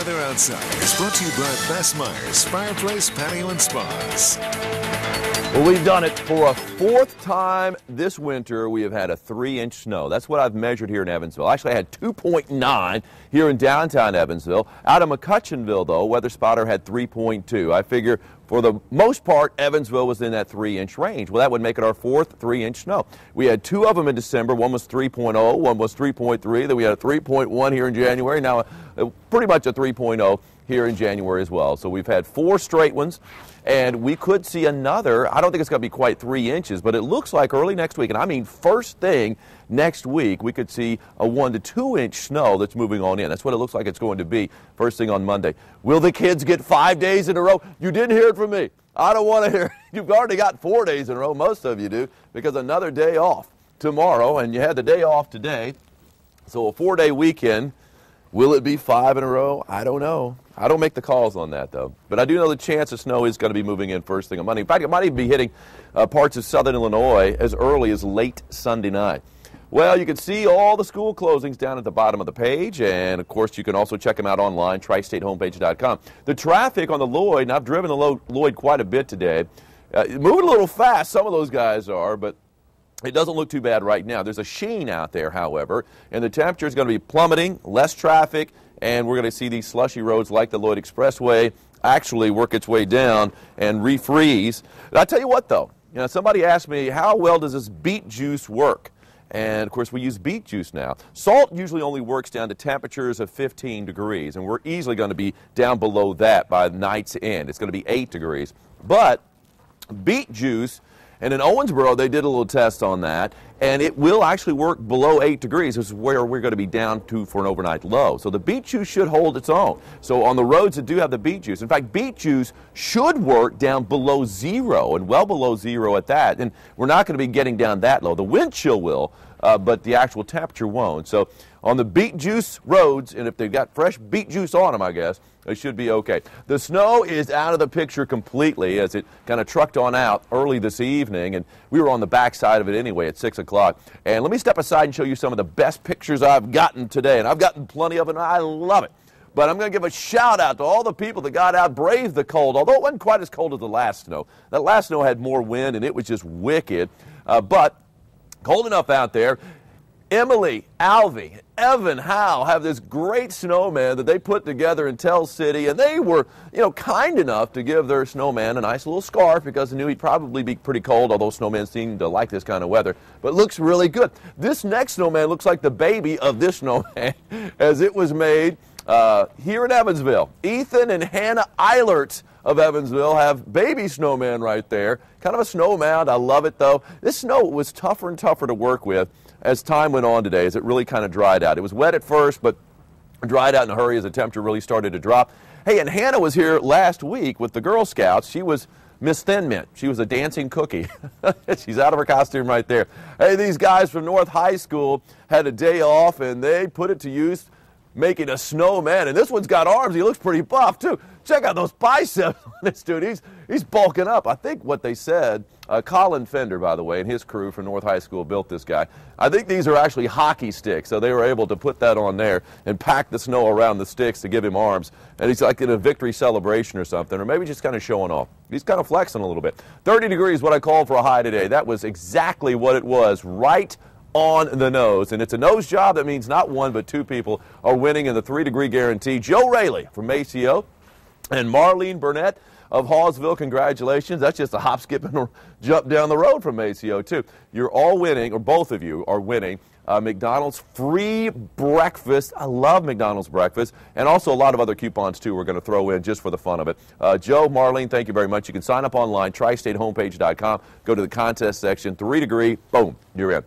Weather Outside is brought to you by Bess Myers Fireplace, Patio, and Spas. Well, we've done it for a fourth time this winter. We have had a 3-inch snow. That's what I've measured here in Evansville. Actually, I had 2.9 here in downtown Evansville. Out of McCutcheonville, though, Weather Spotter had 3.2. I figure for the most part, Evansville was in that 3-inch range. Well, that would make it our fourth 3-inch snow. We had two of them in December. One was 3.0, one was 3.3. Then we had a 3.1 here in January. Now, pretty much a 3.0 here in January as well. So we've had 4 straight ones. And we could see another, I don't think it's going to be quite 3 inches, but it looks like early next week, and I mean first thing next week, we could see a 1 to 2 inch snow that's moving on in. That's what it looks like it's going to be first thing on Monday. Will the kids get 5 days in a row? You didn't hear it from me. I don't want to hear it. You've already got 4 days in a row, most of you do, because another day off tomorrow, and you had the day off today. So a 4-day weekend. Will it be 5 in a row? I don't know. I don't make the calls on that, though. But I do know the chance of snow is going to be moving in first thing on Monday. In fact, it might even be hitting parts of southern Illinois as early as late Sunday night. Well, you can see all the school closings down at the bottom of the page. And, of course, you can also check them out online, tristatehomepage.com. The traffic on the Lloyd, and I've driven the Lloyd quite a bit today, moving a little fast, some of those guys are, but it doesn't look too bad right now. There's a sheen out there, however, and the temperature is going to be plummeting, less traffic, and we're going to see these slushy roads like the Lloyd Expressway actually work its way down and refreeze. And I tell you what, though, somebody asked me, how well does this beet juice work? And, of course, we use beet juice now. Salt usually only works down to temperatures of 15 degrees, and we're easily going to be down below that by night's end. It's going to be 8 degrees. But beet juice, and in Owensboro, they did a little test on that, and it will actually work below 8 degrees. This is where we're going to be down to for an overnight low. So the beet juice should hold its own. So on the roads that do have the beet juice, in fact, beet juice should work down below 0, and well below 0 at that. And we're not going to be getting down that low. The wind chill will, but the actual temperature won't. So on the beet juice roads, and if they've got fresh beet juice on them, I guess, it should be okay. The snow is out of the picture completely as it kind of trucked on out early this evening, and we were on the back side of it anyway at 6 o'clock. And let me step aside and show you some of the best pictures I've gotten today, and I've gotten plenty of them, and I love it. But I'm going to give a shout out to all the people that got out, braved the cold, although it wasn't quite as cold as the last snow. That last snow had more wind, and it was just wicked, but cold enough out there. Emily, Alvy, Evan Howe have this great snowman that they put together in Tell City, and they were, kind enough to give their snowman a nice little scarf because they knew he'd probably be pretty cold, although snowmen seem to like this kind of weather. But it looks really good. This next snowman looks like the baby of this snowman as it was made here in Evansville. Ethan and Hannah Eilert of Evansville have baby snowman right there. Kind of a snow mound. I love it, though. This snow was tougher and tougher to work with as time went on today, as it really kind of dried out. It was wet at first, but dried out in a hurry as the temperature really started to drop. Hey, and Hannah was here last week with the Girl Scouts. She was Miss Thin Mint. She was a dancing cookie. She's out of her costume right there. Hey, these guys from North High School had a day off, and they put it to use making a snowman. And this one's got arms. He looks pretty buff, too. Check out those biceps on this dude. He's bulking up. I think what they said, Colin Fender, by the way, and his crew from North High School built this guy. I think these are actually hockey sticks, so they were able to put that on there and pack the snow around the sticks to give him arms. And he's like in a victory celebration or something, or maybe just kind of showing off. He's kind of flexing a little bit. 30 degrees, what I called for a high today. That was exactly what it was, right on the nose. And it's a nose job. That means not one but two people are winning in the 3-degree guarantee. Joe Rayleigh from Maceo and Marlene Burnett of Hawesville, congratulations. That's just a hop, skip, and jump down the road from Maceo, too. You're all winning, or both of you are winning, McDonald's free breakfast. I love McDonald's breakfast, and also a lot of other coupons, too, we're going to throw in just for the fun of it. Joe, Marlene, thank you very much. You can sign up online, tristatehomepage.com, go to the contest section, 3-degree, boom, you're in.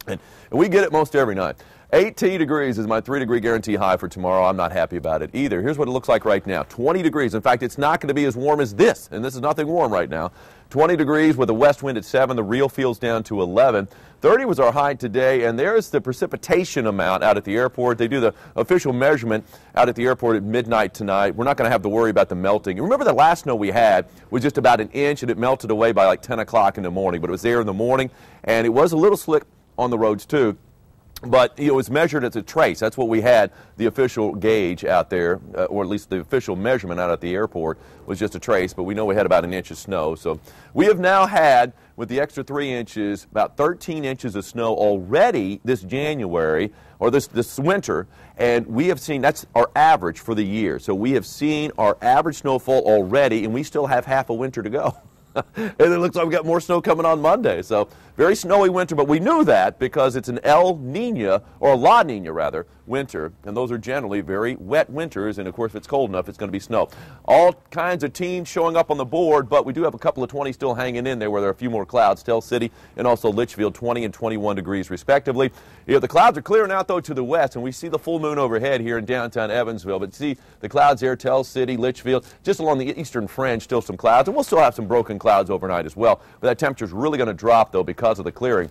And we get it most every night. 18 degrees is my 3-degree guarantee high for tomorrow. I'm not happy about it either. Here's what it looks like right now. 20 degrees. In fact, it's not going to be as warm as this, and this is nothing warm right now. 20 degrees with a west wind at 7. The real feels down to 11. 30 was our high today, and there's the precipitation amount out at the airport. They do the official measurement out at the airport at midnight tonight. We're not going to have to worry about the melting. You remember the last snow we had was just about an inch, and it melted away by like 10 o'clock in the morning, but it was there in the morning, and it was a little slick on the roads, too. But it was measured as a trace. That's what we had, the official gauge out there, or at least the official measurement out at the airport was just a trace, but we know we had about an inch of snow. So we have now had, with the extra 3 inches, about 13 inches of snow already this January, or this winter, and we have seen, that's our average for the year. So we have seen our average snowfall already, and we still have half a winter to go. And it looks like we got more snow coming on Monday. So very snowy winter, but we knew that because it's an El Nino, or a La Nina rather, winter, and those are generally very wet winters, and of course if it's cold enough it's going to be snow. All kinds of teams showing up on the board, but we do have a couple of 20 still hanging in there where there are a few more clouds. Tell City and also Litchfield, 20 and 21 degrees respectively. The clouds are clearing out though to the west, and we see the full moon overhead here in downtown Evansville, but see the clouds there, Tell City, Litchfield, just along the eastern fringe, still some clouds, and we'll still have some broken clouds overnight as well, but that temperature is really going to drop though because of the clearing.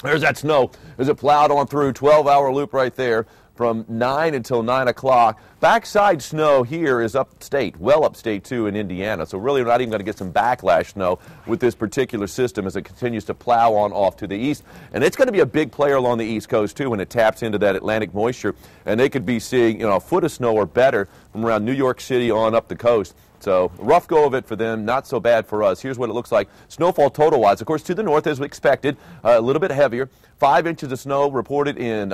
There's that snow as it plowed on through, 12-hour loop right there from 9 until 9 o'clock. Backside snow here is upstate, well upstate too in Indiana, so really we're not even going to get some backlash snow with this particular system as it continues to plow on off to the east. And it's going to be a big player along the east coast too when it taps into that Atlantic moisture, and they could be seeing a foot of snow or better from around New York City on up the coast. So rough go of it for them, not so bad for us. Here's what it looks like snowfall total-wise. Of course, to the north as we expected, a little bit heavier. 5 inches of snow reported in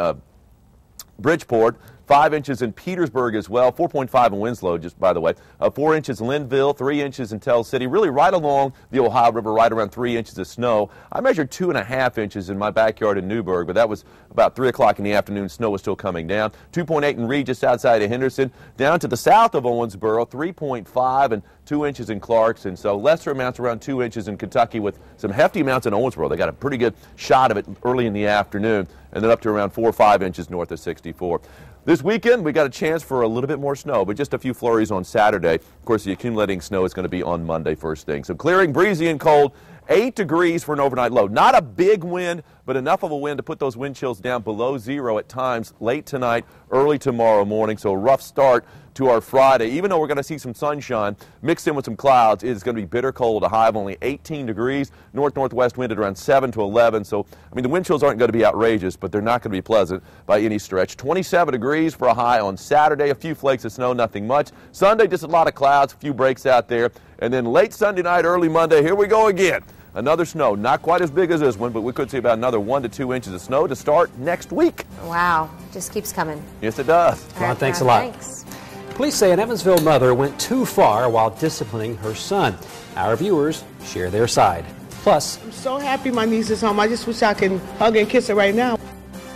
Bridgeport, 5 inches in Petersburg as well, 4.5 in Winslow, just by the way, 4 inches in Linville, 3 inches in Tell City, really right along the Ohio River, right around 3 inches of snow. I measured 2.5 inches in my backyard in Newburgh, but that was about 3 o'clock in the afternoon. Snow was still coming down. 2.8 in Reed, just outside of Henderson. Down to the south of Owensboro, 3.5 and 2 inches in Clarkson. So lesser amounts, around 2 inches in Kentucky, with some hefty amounts in Owensboro. They got a pretty good shot of it early in the afternoon, and then up to around 4 or 5 inches north of 64. This weekend, we got a chance for a little bit more snow, but just a few flurries on Saturday. Of course, the accumulating snow is going to be on Monday first thing. So clearing, breezy, and cold. 8 degrees for an overnight low. Not a big wind, but enough of a wind to put those wind chills down below zero at times late tonight, early tomorrow morning. So a rough start to our Friday. Even though we're going to see some sunshine mixed in with some clouds, it is going to be bitter cold, a high of only 18 degrees. North-northwest wind at around 7 to 11. So, I mean, the wind chills aren't going to be outrageous, but they're not going to be pleasant by any stretch. 27 degrees for a high on Saturday. A few flakes of snow, nothing much. Sunday, just a lot of clouds, a few breaks out there. And then late Sunday night, early Monday, here we go again. Another snow, not quite as big as this one, but we could see about another 1 to 2 inches of snow to start next week. Wow, just keeps coming. Yes, it does. Ron, thanks a lot. Thanks. Police say an Evansville mother went too far while disciplining her son. Our viewers share their side. Plus, I'm so happy my niece is home. I just wish I could hug and kiss her right now.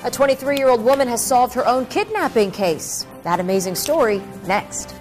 A 23-year-old woman has solved her own kidnapping case. That amazing story next.